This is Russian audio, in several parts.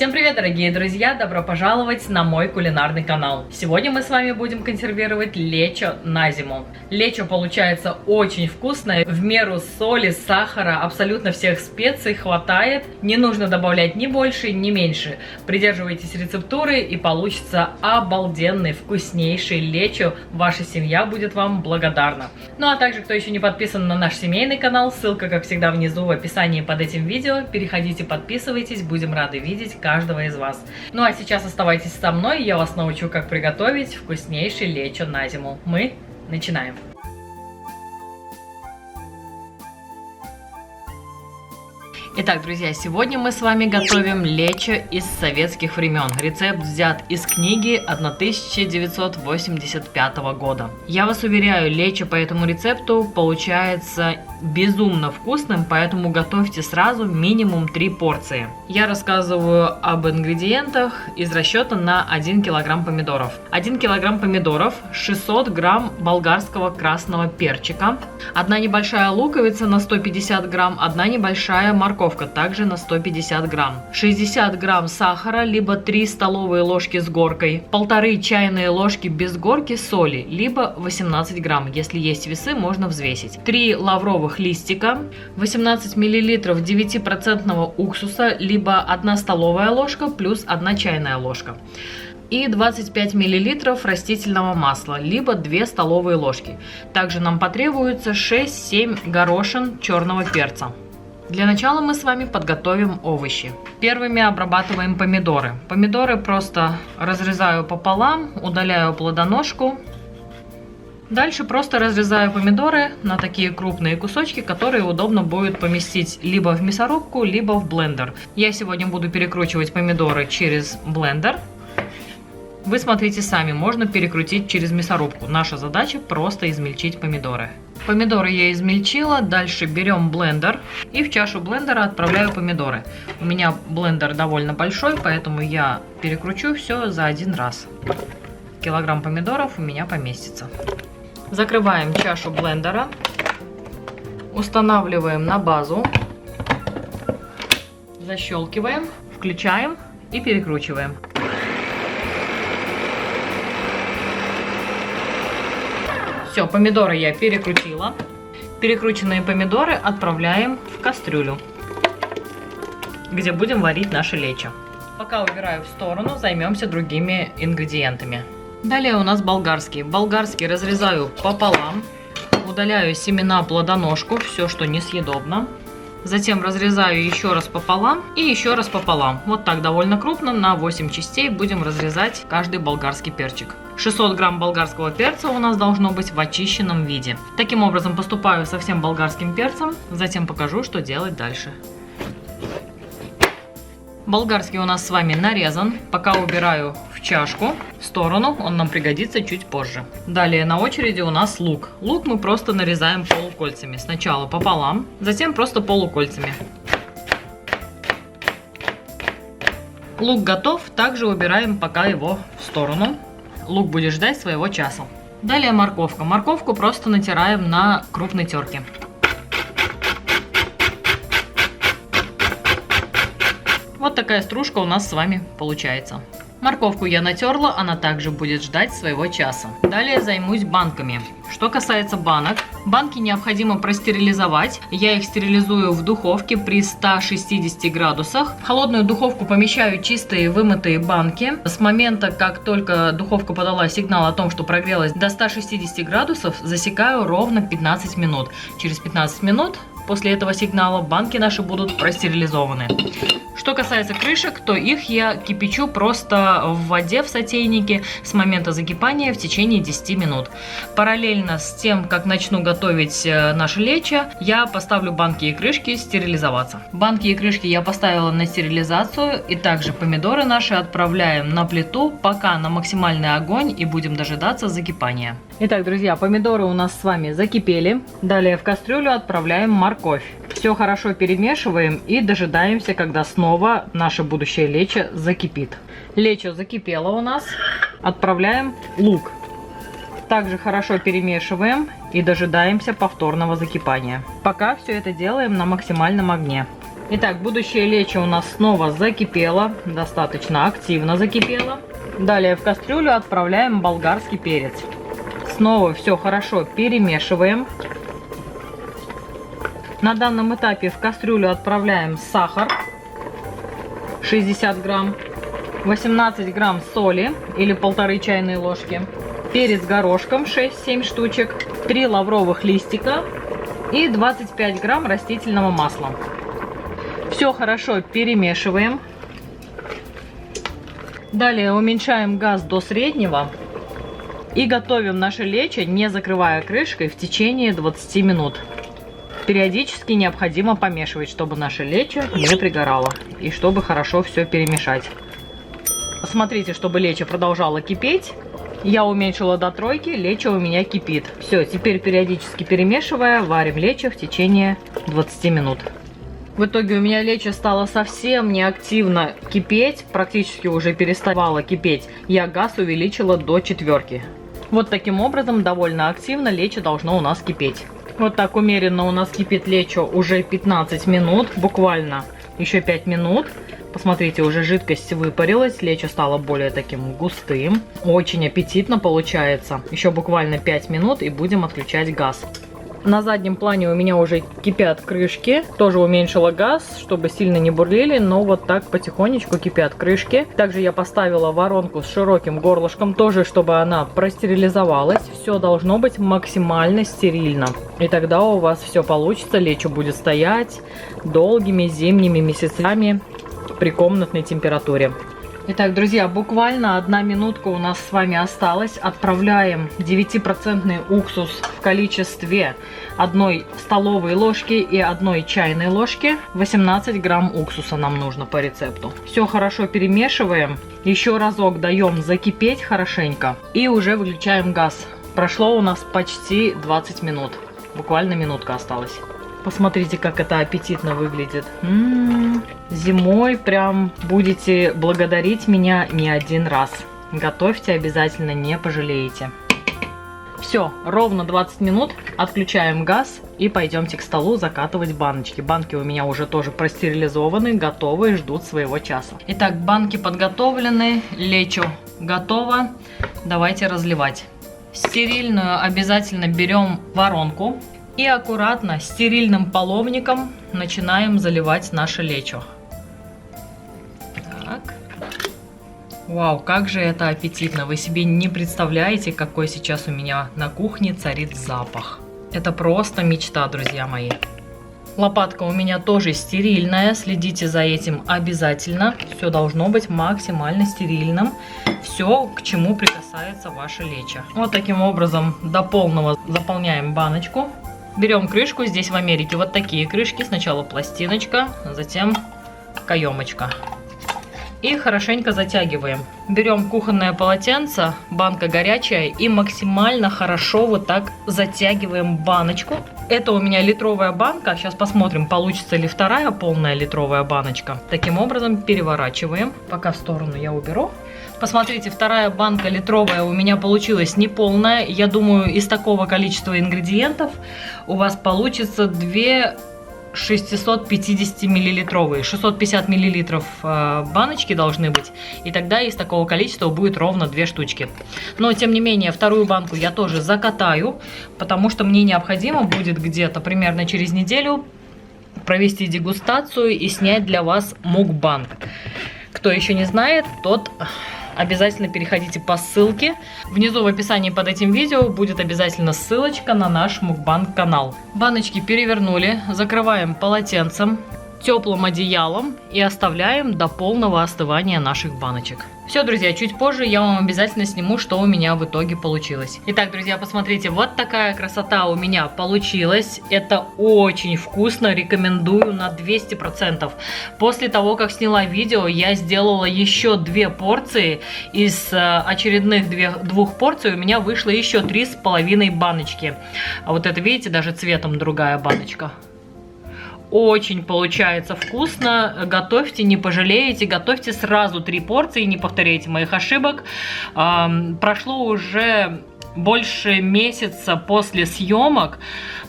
Всем привет, дорогие друзья! Добро пожаловать на мой кулинарный канал. Сегодня мы с вами будем консервировать лечо на зиму. Лечо получается очень вкусное, в меру соли, сахара, абсолютно всех специй хватает. Не нужно добавлять ни больше, ни меньше. Придерживайтесь рецептуры и получится обалденный, вкуснейший лечо. Ваша семья будет вам благодарна. Ну а также, кто еще не подписан на наш семейный канал, ссылка, как всегда, внизу в описании под этим видео. Переходите, подписывайтесь, будем рады видеть каждого из вас. Ну а сейчас оставайтесь со мной, я вас научу, как приготовить вкуснейший лечо на зиму. Мы начинаем. Итак, друзья, сегодня мы с вами готовим лечо из советских времен. Рецепт взят из книги 1985 года. Я вас уверяю, лечо по этому рецепту получается безумно вкусным, поэтому готовьте сразу минимум 3 порции. Я рассказываю об ингредиентах из расчета на 1 килограмм помидоров. 1 килограмм помидоров, 600 грамм болгарского красного перчика, 1 небольшая луковица на 150 грамм, 1 небольшая морковка также на 150 грамм, 60 грамм сахара, либо 3 столовые ложки с горкой, 1,5 чайные ложки без горки соли, либо 18 грамм, если есть весы, можно взвесить, 3 лавровых листика, 18 миллилитров 9% уксуса, либо 1 столовая ложка плюс 1 чайная ложка. И 25 миллилитров растительного масла, либо 2 столовые ложки. Также нам потребуется 6-7 горошин черного перца. Для начала мы с вами подготовим овощи. Первыми обрабатываем помидоры. Помидоры просто разрезаю пополам, удаляю плодоножку. Дальше просто разрезаю помидоры на такие крупные кусочки, которые удобно будет поместить либо в мясорубку, либо в блендер. Я сегодня буду перекручивать помидоры через блендер. Вы смотрите сами, можно перекрутить через мясорубку. Наша задача просто измельчить помидоры. Помидоры я измельчила, дальше берем блендер и в чашу блендера отправляю помидоры. У меня блендер довольно большой, поэтому я перекручу все за один раз. Килограмм помидоров у меня поместится. Закрываем чашу блендера, устанавливаем на базу, защелкиваем, включаем и перекручиваем. Все, помидоры я перекрутила. Перекрученные помидоры отправляем в кастрюлю, где будем варить наше лечо. Пока убираю в сторону, займемся другими ингредиентами. Далее у нас болгарский. Болгарский разрезаю пополам, удаляю семена, плодоножку, все, что несъедобно. Затем разрезаю еще раз пополам и еще раз пополам. Вот так довольно крупно, на 8 частей будем разрезать каждый болгарский перчик. 600 грамм болгарского перца у нас должно быть в очищенном виде. Таким образом поступаю со всем болгарским перцем, затем покажу, что делать дальше. Болгарский у нас с вами нарезан, пока убираю в чашку в сторону, он нам пригодится чуть позже. Далее на очереди у нас лук. Лук мы просто нарезаем полукольцами, сначала пополам, затем просто полукольцами. Лук готов, также убираем пока его в сторону. Лук будет ждать своего часа. Далее морковка. Морковку просто натираем на крупной терке. Вот такая стружка у нас с вами получается. Морковку я натерла, она также будет ждать своего часа. Далее займусь банками. Что касается банок, банки необходимо простерилизовать. Я их стерилизую в духовке при 160 градусах. В холодную духовку помещаю чистые вымытые банки. С момента, как только духовка подала сигнал о том, что прогрелась до 160 градусов, засекаю ровно 15 минут. Через 15 минут после этого сигнала банки наши будут простерилизованы. Что касается крышек, то их я кипячу просто в воде в сотейнике с момента закипания в течение 10 минут. Параллельно с тем, как начну готовить наше лечо, я поставлю банки и крышки стерилизоваться. Банки и крышки я поставила на стерилизацию, и также помидоры наши отправляем на плиту, пока на максимальный огонь, и будем дожидаться закипания. Итак, друзья, помидоры у нас с вами закипели. Далее в кастрюлю отправляем морковь. Все хорошо перемешиваем и дожидаемся, когда снова наше будущее лечо закипит. Лечо закипело у нас. Отправляем лук. Также хорошо перемешиваем и дожидаемся повторного закипания. Пока все это делаем на максимальном огне. Итак, будущее лечо у нас снова закипело, достаточно активно закипело. Далее в кастрюлю отправляем болгарский перец. Снова все хорошо перемешиваем. На данном этапе в кастрюлю отправляем сахар 60 грамм, 18 грамм соли или 1,5 чайной ложки, перец горошком 6-7 штучек, 3 лавровых листика и 25 грамм растительного масла. Все хорошо перемешиваем. Далее уменьшаем газ до среднего и готовим наше лечо, не закрывая крышкой, в течение 20 минут. Периодически необходимо помешивать, чтобы наше лечо не пригорало и чтобы хорошо все перемешать. Смотрите, чтобы лечо продолжало кипеть. Я уменьшила до 3, лечо у меня кипит. Все, теперь периодически перемешивая, варим лечо в течение 20 минут. В итоге у меня лечо стало совсем неактивно кипеть, практически уже переставало кипеть. Я газ увеличила до 4. Вот таким образом довольно активно лечо должно у нас кипеть. Вот так умеренно у нас кипит лечо уже 15 минут, буквально еще 5 минут. Посмотрите, уже жидкость выпарилась, лечо стало более таким густым. Очень аппетитно получается. Еще буквально 5 минут и будем отключать газ. На заднем плане у меня уже кипят крышки. Тоже уменьшила газ, чтобы сильно не бурлили, но вот так потихонечку кипят крышки. Также я поставила воронку с широким горлышком, тоже чтобы она простерилизовалась. Все должно быть максимально стерильно. И тогда у вас все получится, лечо будет стоять долгими зимними месяцами при комнатной температуре. Итак, друзья, буквально 1 минутка у нас с вами осталась. Отправляем 9% уксус в количестве 1 столовой ложки и 1 чайной ложки. 18 грамм уксуса нам нужно по рецепту. Все хорошо перемешиваем. Еще разок даем закипеть хорошенько. И уже выключаем газ. Прошло у нас почти 20 минут. Буквально минутка осталась. Посмотрите, как это аппетитно выглядит. Зимой прям будете благодарить меня не один раз. Готовьте обязательно, не пожалеете. Все, ровно 20 минут. Отключаем газ и пойдемте к столу закатывать баночки. Банки у меня уже тоже простерилизованы, готовы и ждут своего часа. Итак, банки подготовлены, лечо готово. Давайте разливать. Стерильную обязательно берем воронку. И аккуратно стерильным половником начинаем заливать наше лечо. Так. Вау, как же это аппетитно! Вы себе не представляете, какой сейчас у меня на кухне царит запах. Это просто мечта, друзья мои. Лопатка у меня тоже стерильная, следите за этим обязательно. Все должно быть максимально стерильным. Все, к чему прикасается ваше лечо. Вот таким образом до полного заполняем баночку. Берем крышку, здесь в Америке вот такие крышки. Сначала пластиночка, затем каемочка. И хорошенько затягиваем. Берем кухонное полотенце, банка горячая, и максимально хорошо вот так затягиваем баночку. Это у меня литровая банка. Сейчас посмотрим, получится ли вторая полная литровая баночка. Таким образом переворачиваем. Пока в сторону я уберу. Посмотрите, вторая банка литровая у меня получилась неполная. Я думаю, из такого количества ингредиентов у вас получится 2 650 миллилитровые. 650 миллилитров баночки должны быть. И тогда из такого количества будет ровно 2 штучки. Но, тем не менее, вторую банку я тоже закатаю, потому что мне необходимо будет где-то примерно через неделю провести дегустацию и снять для вас мукбанг. Кто еще не знает, тот обязательно переходите по ссылке. Внизу в описании под этим видео будет обязательно ссылочка на наш мукбанг канал. Баночки перевернули, закрываем полотенцем, теплым одеялом и оставляем до полного остывания наших баночек. Все, друзья, чуть позже я вам обязательно сниму, что у меня в итоге получилось. Итак, друзья, посмотрите, вот такая красота у меня получилась. Это очень вкусно, рекомендую на 200%. После того, как сняла видео, я сделала еще 2 порции. Из очередных 2 порций у меня вышло еще 3,5 баночки. А вот это, видите, даже цветом другая баночка. Очень получается вкусно. Готовьте, не пожалеете. Готовьте сразу 3 порции, не повторяйте моих ошибок. Прошло уже больше месяца после съемок.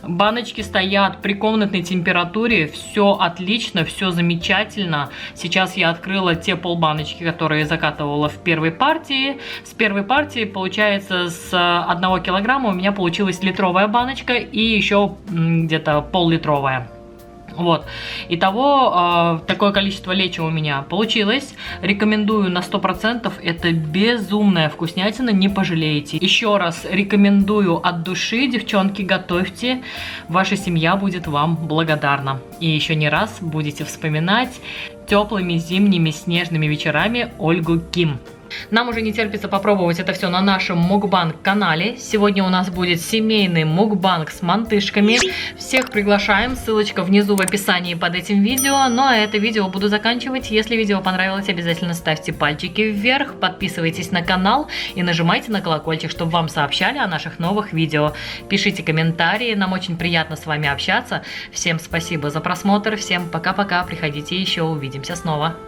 Баночки стоят при комнатной температуре, все отлично, все замечательно. Сейчас я открыла те полбаночки, которые закатывала в первой партии. С первой партии, получается, с 1 килограмма у меня получилась литровая баночка и еще где-то пол-литровая. Вот, итого такое количество лечо у меня получилось. Рекомендую на 100%, это безумная вкуснятина, не пожалеете. Еще раз рекомендую от души, девчонки, готовьте, ваша семья будет вам благодарна. И еще не раз будете вспоминать теплыми зимними снежными вечерами Ольгу Ким. Нам уже не терпится попробовать это все на нашем мукбанг-канале. Сегодня у нас будет семейный мукбанг с мантышками. Всех приглашаем, ссылочка внизу в описании под этим видео. Ну а это видео буду заканчивать. Если видео понравилось, обязательно ставьте пальчики вверх, подписывайтесь на канал и нажимайте на колокольчик, чтобы вам сообщали о наших новых видео. Пишите комментарии, нам очень приятно с вами общаться. Всем спасибо за просмотр, всем пока-пока, приходите еще, увидимся снова.